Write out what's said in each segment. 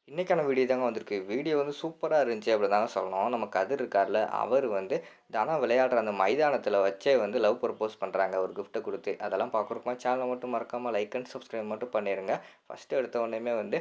இன்னைக்கான வீடியோ தாங்க வந்திருக்கு. வீடியோ வந்து சூப்பரா இருந்துச்சு அப்படிதாங்க சொல்லணும். நம்ம கதிர் இருக்கார்ல, அவர் வந்து தனம் விளையாடுற அந்த மைதானத்தில வச்சே வந்து லவ் ப்ரப்போஸ் பண்றாங்க ஒரு கிஃப்ட்ட குடுத்து. அதெல்லாம் பார்க்குறப்ப சேனல மட்டும் மறக்காம லைக் அண்ட் சப்ஸ்கிரைப் மட்டும் பண்ணிருங்க. ஃபர்ஸ்ட்டு எடுத்த உடனேயுமே வந்து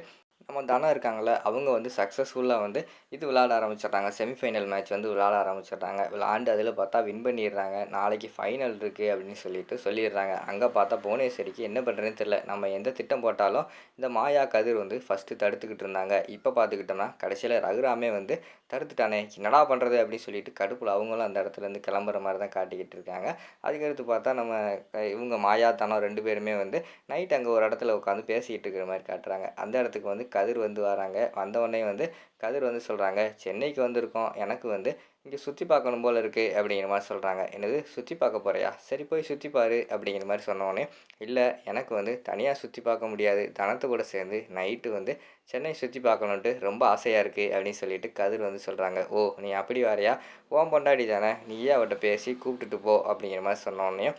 நம்ம தனம் இருக்காங்கல்ல, அவங்க வந்து சக்சஸ்ஃபுல்லா வந்து இது விளையாட ஆரம்பிச்சுடுறாங்க. செமிஃபைனல் மேட்ச் வந்து விளையாட ஆரம்பிச்சுடுறாங்க. விளையாண்டு அதில பார்த்தா வின் பண்ணிடுறாங்க. நாளைக்கு ஃபைனல் இருக்கு அப்படின்னு சொல்லிட்டு சொல்லிடுறாங்க. அங்க பார்த்தா புவனேஸ்வரிக்கு என்ன பண்றதுன்னு தெரியல. நம்ம எந்த திட்டம் போட்டாலும் இந்த மாயா, கதிர் வந்து ஃபர்ஸ்ட்டு தடுத்துக்கிட்டு இருந்தாங்க. இப்ப பார்த்துக்கிட்டோம்னா, கடைசியில ரகுராமே வந்து தடுத்துட்டானே! என்னடா பண்றது? அப்படின்னு சொல்லிட்டு கடுப்புல அவங்களும் அந்த இடத்துலேருந்து கிளம்புற மாரி தான் காட்டிக்கிட்டு இருக்காங்க. அதுக்கடுத்து பார்த்தா நம்ம இவங்க மாயா, தனம் 2 பேருமே வந்து நைட் அங்க ஒரு இடத்துல உட்காந்து பேசிக்கிட்டு இருக்கிற மாரி காட்டுறாங்க. அந்த இடத்துக்கு வந்து கதிர் வந்து வராங்க. வந்தவுடனே வந்து கதிர் வந்து சொல்றாங்க, "சென்னைக்கு வந்திருக்கோம். எனக்கு வந்து இங்க சுத்தி பார்க்கணும் போல இருக்கு." அப்படிங்கிற மாரி சொல்றாங்க. "என்னது சுத்தி பார்க்க போறியா? சரி போய் சுத்தி பாரு." அப்படிங்கிற மாரி சொன்னவுடனே, "இல்ல எனக்கு வந்து தனியா சுத்தி பார்க்க முடியாது. தனத்து கூட சேர்ந்து நைட்டு வந்து சென்னை சுத்தி பார்க்கணுன்ட்டு ரொம்ப ஆசையா இருக்கு." அப்படின்னு சொல்லிட்டு கதிர் வந்து சொல்றாங்க. "ஓ! நீ அப்படி வாரியா? உன் பொண்டாட்டி தானே! நீயே அவட்ட பேசி கூப்பிட்டுட்டு போ." அப்படிங்கிற மாரி சொன்னோனயும்,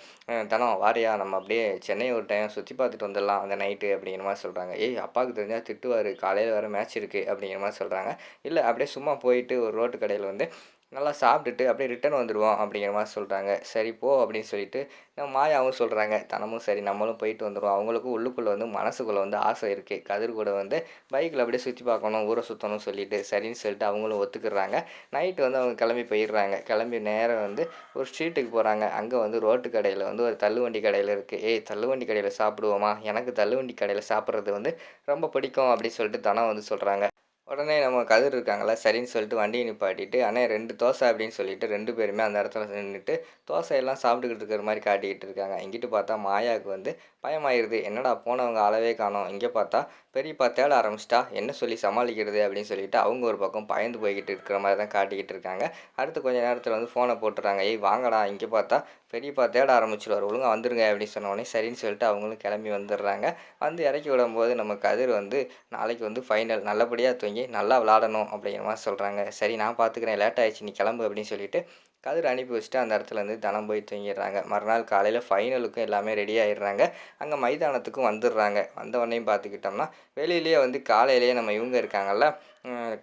"தனம் வாரியா? நம்ம அப்படியே சென்னை ஒரு டைம் சுத்தி பார்த்துட்டு வந்துடலாம் அந்த நைட்டு." அப்படிங்கிற மாரி சொல்றாங்க. "ஏய்! அப்பாவுக்கு தெரிஞ்சா திட்டுவாரு. காலையில வேற மேட்ச் இருக்கு." அப்படிங்கிற மாரி சொல்றாங்க. "இல்ல அப்படியே சும்மா போயிட்டு ஒரு ரோட்டு கடையில வந்து நல்லா சாப்பிட்டுட்டு அப்படியே ரிட்டர்ன் வந்துருவோம்." அப்படிங்கிற மாரி சொல்றாங்க. "சரி போ." அப்படின்னு சொல்லிட்டு நம்ம மாயாவும் சொல்றாங்க. தனமும் சரி நம்மளும் போயிட்டு வந்துருவோம். அவங்களுக்கும் உள்ளுக்குள்ள வந்து மனசுக்குள்ள வந்து ஆசை இருக்கு. கதிர் கூட வந்து பைக்ல அப்படியே சுத்தி பார்க்கணும், ஊர சுத்தணும்னு சொல்லிட்டு, சரின்னு சொல்லிட்டு அவங்களும் ஒத்துக்கிடுறாங்க. நைட்டு வந்து அவங்க கிளம்பி போயிடுறாங்க. கிளம்பி நேரா வந்து ஒரு ஸ்ட்ரீட்டுக்கு போறாங்க. அங்க வந்து ரோட்டு கடையில வந்து ஒரு தள்ளுவண்டி கடையில இருக்கு. "ஏய் தள்ளுவண்டி கடையில சாப்பிடுவோமா? எனக்கு தள்ளுவண்டி கடையில சாப்பிடுறது வந்து ரொம்ப பிடிக்கும்." அப்படின்னு சொல்லிட்டு தனம் வந்து சொல்றாங்க. உடனே நம்ம கதிர் இருக்காங்கல்ல, சரின்னு சொல்லிட்டு வண்டிய நிப்பாட்டிட்டு, "அண்ணே 2 தோசை" அப்படின்னு சொல்லிட்டு 2 பேருமே அந்த இடத்துல நின்னுட்டு, தோசையெல்லாம் சாப்பிட்டுக்கிட்டு இருக்கிற மாரி காட்டிக்கிட்டு இருக்காங்க. இங்கிட்டு பார்த்தா மாயாவுக்கு வந்து பயமாயிருது. "என்னடா போனவங்க ஆளவே காணோம். இங்க பார்த்தா பெரியப்பா தேட ஆரம்பிச்சுட்டா. என்ன சொல்லி சமாளிக்கிறது?" அப்படின்னு சொல்லிட்டு அவங்க ஒரு பக்கம் பயந்து போய்க்கிட்டு இருக்கிற மாரி தான் காட்டிக்கிட்டு இருக்காங்க. அடுத்து கொஞ்ச நேரத்தில வந்து ஃபோன போட்டுறாங்க. "ஏய் வாங்கடா, இங்க பார்த்தா பெரியப்பா தேட ஆரம்பிச்சுருவாரு. ஒழுங்கா வந்துருங்க." அப்படின்னு சொன்னோனே, சரின்னு சொல்லிட்டு அவங்களும் கிளம்பி வந்துடுறாங்க. வந்து இறக்கி விடும்போது நம்ம கதிர் வந்து நாளைக்கு வந்து ஃபைனல் நல்லபடியா தூங்கி நல்லா விளையாடணும் அப்படிங்கிற மாரி சொல்றாங்க. சரி நான் பார்த்துக்கிறேன் லேட் ஆயிடுச்சு நீ கிளம்பு அப்படின்னு சொல்லிட்டு கதிர அனுப்பி வச்சுட்டு அந்த இடத்துலேருந்து தனம் போய் தூங்கிடுறாங்க. மறுநாள் காலையில ஃபைனலுக்கும் எல்லாமே ரெடி ஆயிடுறாங்க. அங்க மைதானத்துக்கும் வந்துடுறாங்க. வந்தவொடனேயும் பார்த்துக்கிட்டோம்னா, வெளியிலேயே வந்து காலையிலேயே நம்ம இவங்க இருக்காங்கல்ல,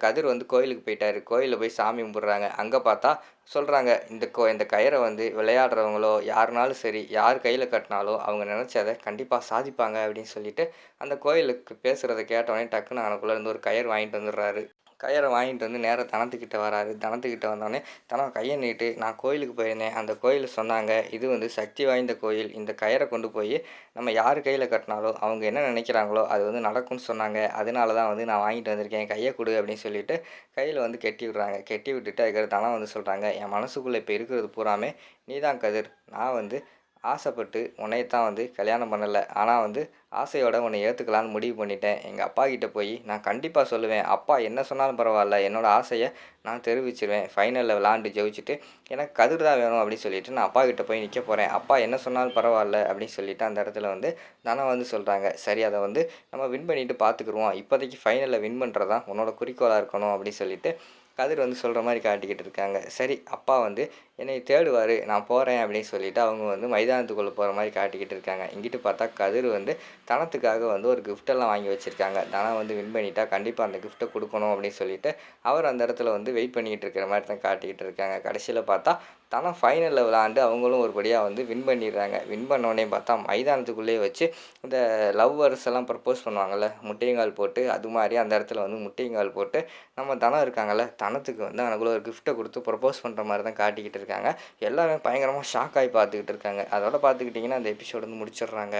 கதிர் வந்து கோயிலுக்கு போயிட்டாரு. கோயில்ல போய் சாமி கும்பிடுறாங்க. அங்க பார்த்தா சொல்றாங்க, இந்த கயிற வந்து விளையாடுறவங்களோ, யாருனாலும் சரி, யார் கையில கட்டினாலும் அவங்க நினைச்சத கண்டிப்பா சாதிப்பாங்க அப்படின்னு சொல்லிட்டு, அந்த கோயிலுக்கு பேசுறத கேட்டவுடனே டக்குனு அங்கனக்குள்ள இருந்து ஒரு கயிறு வாங்கிட்டு வந்துடுறாரு. கயிற வாங்கிட்டு வந்து நேரா தனத்துக்கிட்ட வராரு. தனத்துக்கிட்ட வந்தோனே, "தனம் கைய நீட்டு. நான் கோயிலுக்கு போயிருந்தேன். அந்த கோயில்ல சொன்னாங்க, இது வந்து சக்தி வாய்ந்த கோயில். இந்த கயிற கொண்டு போயி நம்ம யார் கையில கட்டினாலும் அவங்க என்ன நினைக்கிறாங்களோ, அது வந்து நடக்கும்னு சொன்னாங்க. அதனால தான் வந்து நான் வாங்கிட்டு வந்திருக்கேன். கைய குடு." அப்படின்னு சொல்லிட்டு கையில வந்து கட்டி விடுறாங்க. கட்டி விட்டுட்டு அதுக்கடுத்து தனம் வந்து சொல்றாங்க, "என் மனசுக்குள்ள இப்ப இருக்கிறது பூராமே நீ தான் கதிர். நான் வந்து ஆசைப்பட்டு உன்னைய தான் வந்து கல்யாணம் பண்ணல. ஆனா வந்து ஆசையோட உன்னை ஏத்துக்கலான்னு முடிவு பண்ணிட்டேன். எங்க அப்பாகிட்ட போய் நான் கண்டிப்பா சொல்லுவேன். அப்பா என்ன சொன்னாலும் பரவால்ல. என்னோட ஆசைய நான் தெரிவிச்சுருவேன். ஃபைனல்ல விளையாண்டு ஜெயிச்சுட்டு, எனக்கு கதிர் தான் வேணும்." அப்படின்னு சொல்லிட்டு நான் அப்பாகிட்ட போய் நிக்க போறேன். அப்பா என்ன சொன்னாலும் பரவால்ல அப்படின்னு சொல்லிட்டு அந்த இடத்துல வந்து தனம் வந்து சொல்றாங்க. "சரி அத வந்து நம்ம வின் பண்ணிட்டு பார்த்துக்குருவோம். இப்போதைக்கு ஃபைனல்ல வின் பண்றது தான் உன்னோட குறிக்கோளா இருக்கணும்." அப்படின்னு சொல்லிட்டு கதிர் வந்து சொல்ற மாரி காட்டிக்கிட்டு இருக்காங்க. சரி அப்பா வந்து என்னைய தேடுவாரு. நான் போறேன் அப்படின்னு சொல்லிட்டு அவங்க வந்து மைதானத்துக்குள்ள போற மாரி காட்டிக்கிட்டு இருக்காங்க. இங்கிட்டு பார்த்தா கதிர் வந்து தனத்துக்காக வந்து ஒரு கிஃப்ட்டெல்லாம் வாங்கி வச்சிருக்காங்க. தனம் வந்து வின் பண்ணிட்டா கண்டிப்பா அந்த கிஃப்ட்ட குடுக்கணும் அப்படின்னு சொல்லிட்டு, அவர் அந்த இடத்துல வந்து வெயிட் பண்ணிக்கிட்டு இருக்கிற மாரி தான் காட்டிக்கிட்டு இருக்காங்க. கடைசியில பார்த்தா தனம் ஃபைனல்ல விளையாண்டு அவங்களும் ஒரு படியா வந்து வின் பண்ணிடுறாங்க. வின் பண்ணோனே பார்த்தா மைதானத்துக்குள்ளேயே வச்சு இந்த லவ்வர்ஸ் எல்லாம் ப்ரப்போஸ் பண்ணுவாங்கல்ல, முட்டியங்கால் போட்டு அது மாரி அந்த இடத்துல வந்து முட்டியங்கால் போட்டு நம்ம தனம் இருக்காங்கல்ல, தனத்துக்கு வந்து அங்கனக்குள்ள ஒரு கிஃப்ட்ட குடுத்து ப்ரப்போஸ் பண்ற மாரி தான் காட்டிக்கிட்டு இருக்காங்க. எல்லாருமே பயங்கரமா ஷாக் ஆயி பார்த்துக்கிட்டு இருக்காங்க. அதோட பார்த்துக்கிட்டிங்கன்னா அந்த எபிசோட் வந்து முடிச்சிடுறாங்க.